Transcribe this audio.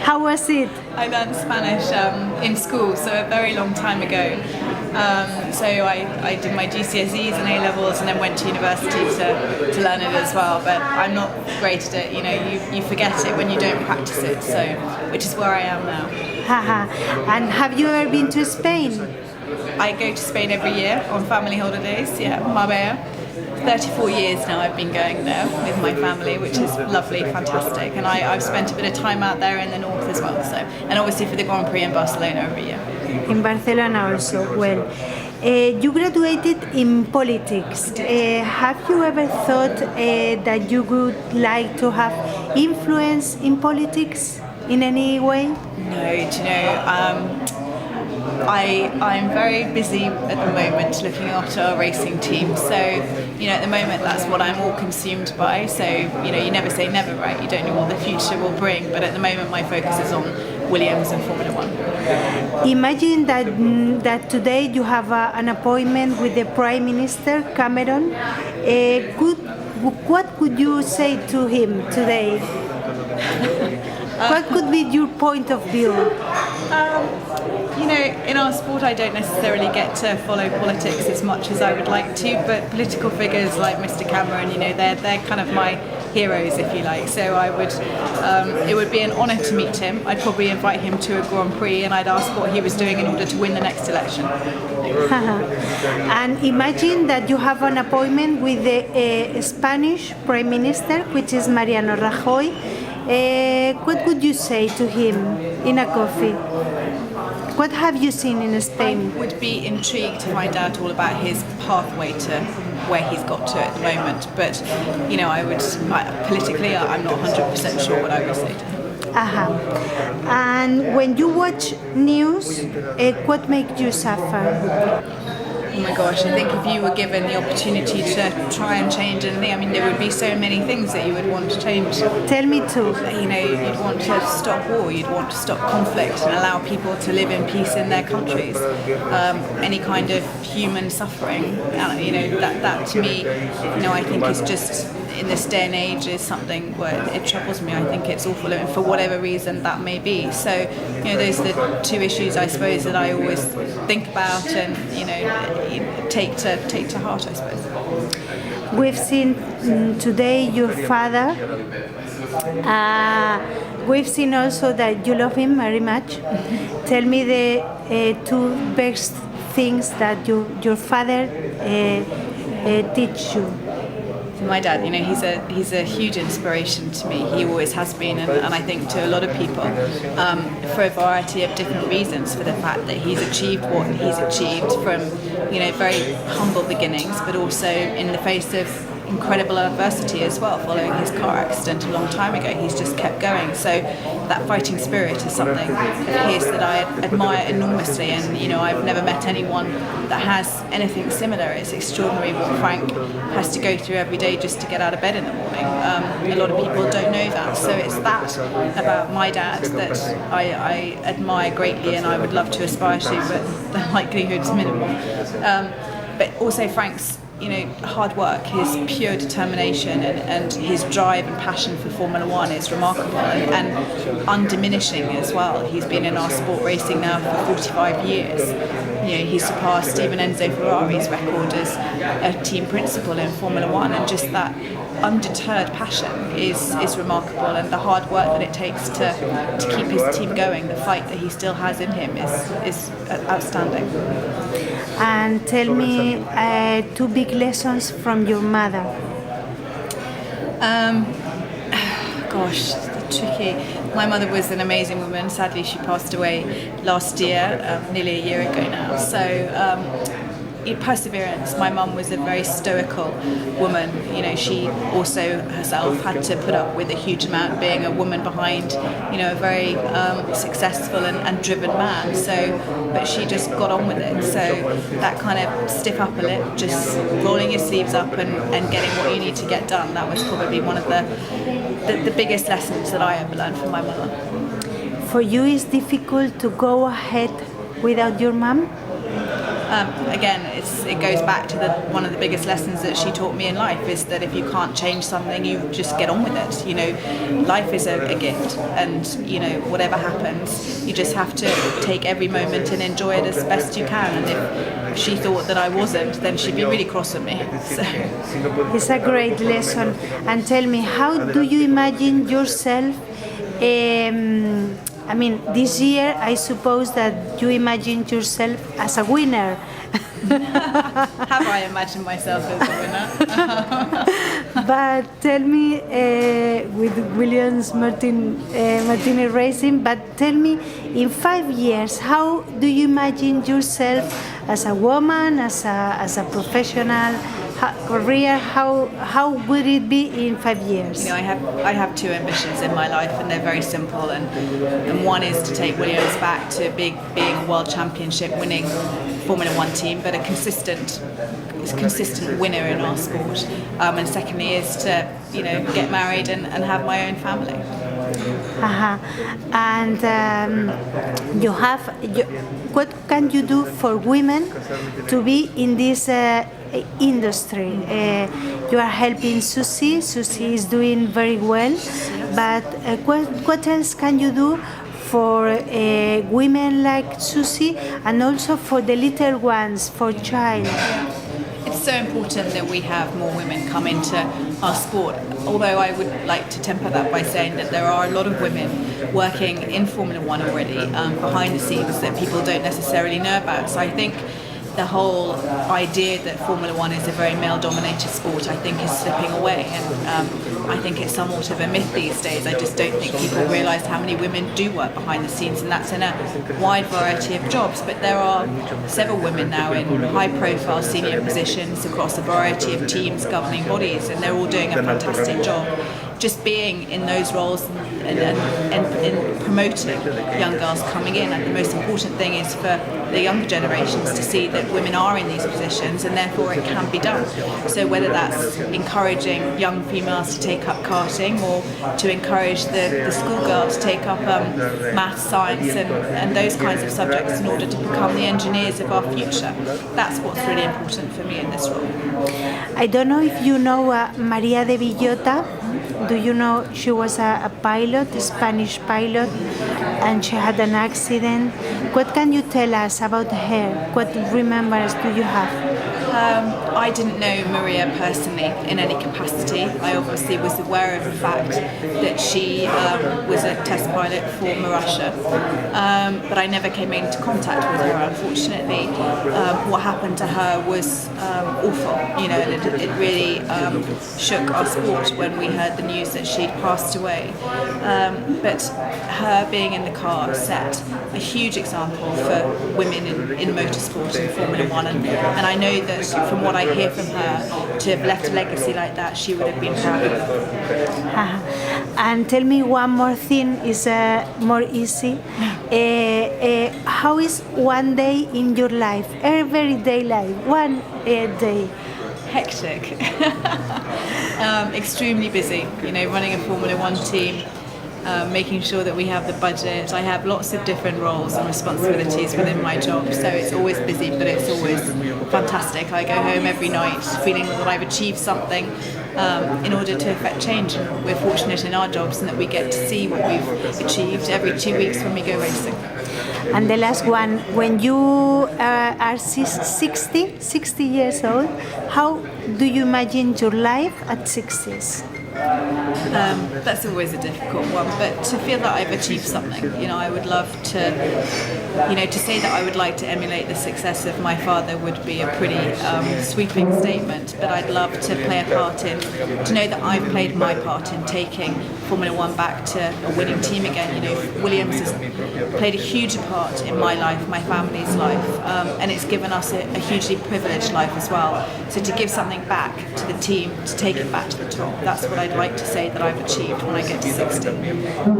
How was it? I learned Spanish in school, so a very long time ago. So I did my GCSEs and A-levels and then went to university to learn it as well, but I'm not great at it. You forget it when you don't practice it, so which is where I am now. Haha. And have you ever been to Spain? I go to Spain every year on family holidays, Marbella. 34 years now I've been going there with my family, which is lovely, fantastic, and I've spent a bit of time out there in the north as well, and obviously for the Grand Prix in Barcelona every year. In Barcelona also. Well, you graduated in politics. Have you ever thought that you would like to have influence in politics in any way? No, do you know, I'm very busy at the moment looking after our racing team, so at the moment that's what I'm all consumed by, so you never say never, right? You don't know what the future will bring, but at the moment my focus is on Williams and Formula One. Imagine that today you have an appointment with the Prime Minister Cameron. What could you say to him today? What could be your point of view? In our sport I don't necessarily get to follow politics as much as I would like to, but political figures like Mr. Cameron, they're kind of my heroes, if you like. So it would be an honour to meet him. I'd probably invite him to a Grand Prix and I'd ask what he was doing in order to win the next election. And imagine that you have an appointment with the Spanish Prime Minister, which is Mariano Rajoy. What would you say to him in a coffee? What have you seen in Spain? I would be intrigued to find out all about his pathway to where he's got to at the moment. But, politically, I'm not 100% sure what I would say to him. And when you watch news, what makes you suffer? Oh my gosh, I think if you were given the opportunity to try and change anything, there would be so many things that you would want to change. Tell me too. You'd want to stop war, you'd want to stop conflict and allow people to live in peace in their countries. Any kind of human suffering, that to me, I think is just, in this day and age, is something where it troubles me. I think it's awful, and for whatever reason that may be. So, those are the two issues, I suppose, that I always think about and, take to heart, I suppose. We've seen today your father. We've seen also that you love him very much. Tell me the two best things that your father teach you. My dad, he's a huge inspiration to me. He always has been, and I think to a lot of people, for a variety of different reasons. For the fact that he's achieved what he's achieved from, very humble beginnings, but also in the face of incredible adversity as well. Following his car accident a long time ago, he's just kept going. So that fighting spirit is something of his that I admire enormously, and I've never met anyone that has anything similar. It's extraordinary what Frank has to go through every day just to get out of bed in the morning. A lot of people don't know that, so it's that about my dad that I admire greatly, and I would love to aspire to, but the likelihood's minimal. But also Frank's hard work, his pure determination and his drive and passion for Formula One is remarkable and undiminishing as well. He's been in our sport racing now for 45 years. He surpassed Stephen Enzo Ferrari's record as a team principal in Formula One, and just that undeterred passion is remarkable, and the hard work that it takes to keep his team going, the fight that he still has in him is outstanding. And tell me two big lessons from your mother. Gosh, tricky. My mother was an amazing woman. Sadly, she passed away last year, nearly a year ago now. So, perseverance. My mum was a very stoical woman. She also herself had to put up with a huge amount, being a woman behind, a very successful and driven man. So, but she just got on with it. So that kind of stiff upper lip, just rolling your sleeves up and getting what you need to get done. That was probably one of the biggest lessons that I ever learned from my mother. For you, it's difficult to go ahead without your mum? Again, it goes back to one of the biggest lessons that she taught me in life is that if you can't change something, you just get on with it. You know, life is a gift, and you know, whatever happens, you just have to take every moment and enjoy it as best you can. And if she thought that I wasn't, then she'd be really cross with me. So. It's a great lesson. And tell me, how do you imagine yourself? I mean, this year I suppose that you imagined yourself as a winner. Have I imagined myself as a winner? But tell me, with Williams Martinez Racing, but tell me, in 5 years, how do you imagine yourself as a woman, as a professional career? How would it be in 5 years? You know, I have two ambitions in my life, and they're very simple. And one is to take Williams back to being a world championship winning Formula One team, but a consistent winner in our sport. And secondly is to, you know, get married and have my own family. And what can you do for women to be in this industry? You are helping Susie. Susie is doing very well, but what else can you do for women like Susie, and also for the little ones, for child? It's so important that we have more women come into our sport, although I would like to temper that by saying that there are a lot of women working in Formula One already behind the scenes that people don't necessarily know about. So I think the whole idea that Formula One is a very male-dominated sport, I think, is slipping away, and I think it's somewhat of a myth these days. I just don't think people realise how many women do work behind the scenes, and that's in a wide variety of jobs. But there are several women now in high-profile senior positions across a variety of teams, governing bodies, and they're all doing a fantastic job. Just being in those roles and promoting young girls coming in, and the most important thing is for the younger generations to see that women are in these positions, and therefore it can be done. So whether that's encouraging young females to take up karting, or to encourage the schoolgirls to take up maths, science and those kinds of subjects in order to become the engineers of our future, that's what's really important for me in this role. I don't know if you know Maria de Villota. Do you know she was a pilot, a Spanish pilot, and she had an accident? What can you tell us about her? What remembrance do you have? I didn't know Maria personally in any capacity. I obviously was aware of the fact that she was a test pilot for Marussia, but I never came into contact with her, unfortunately. What happened to her was awful. You know, it really shook our sport when we heard the news that she'd passed away. But her being in the car set a huge example for women in motorsport and Formula One, and I know that from what I hear from her, to have left a legacy like that, she would have been proud of it. And tell me one more thing, is more easy. How is one day in your life, everyday life, one day? Hectic. Extremely busy, you know, running a Formula One team, making sure that we have the budget. I have lots of different roles and responsibilities within my job, so it's always busy, but it's always fantastic. I go home every night feeling that I've achieved something in order to affect change, and we're fortunate in our jobs in that we get to see what we've achieved every 2 weeks when we go racing. And the last one, when you are 60 years old, how do you imagine your life at 60s? That's always a difficult one, but to feel that I've achieved something, you know, I would love to, you know, to say that I would like to emulate the success of my father would be a pretty sweeping statement, but I'd love to play a part in, to know that I've played my part in taking Formula One back to a winning team again. You know, Williams has played a huge part in my life, my family's life, and it's given us a hugely privileged life as well. So to give something back to the team, to take it back to the top, that's what I'd like to say that I've achieved when I get to 60.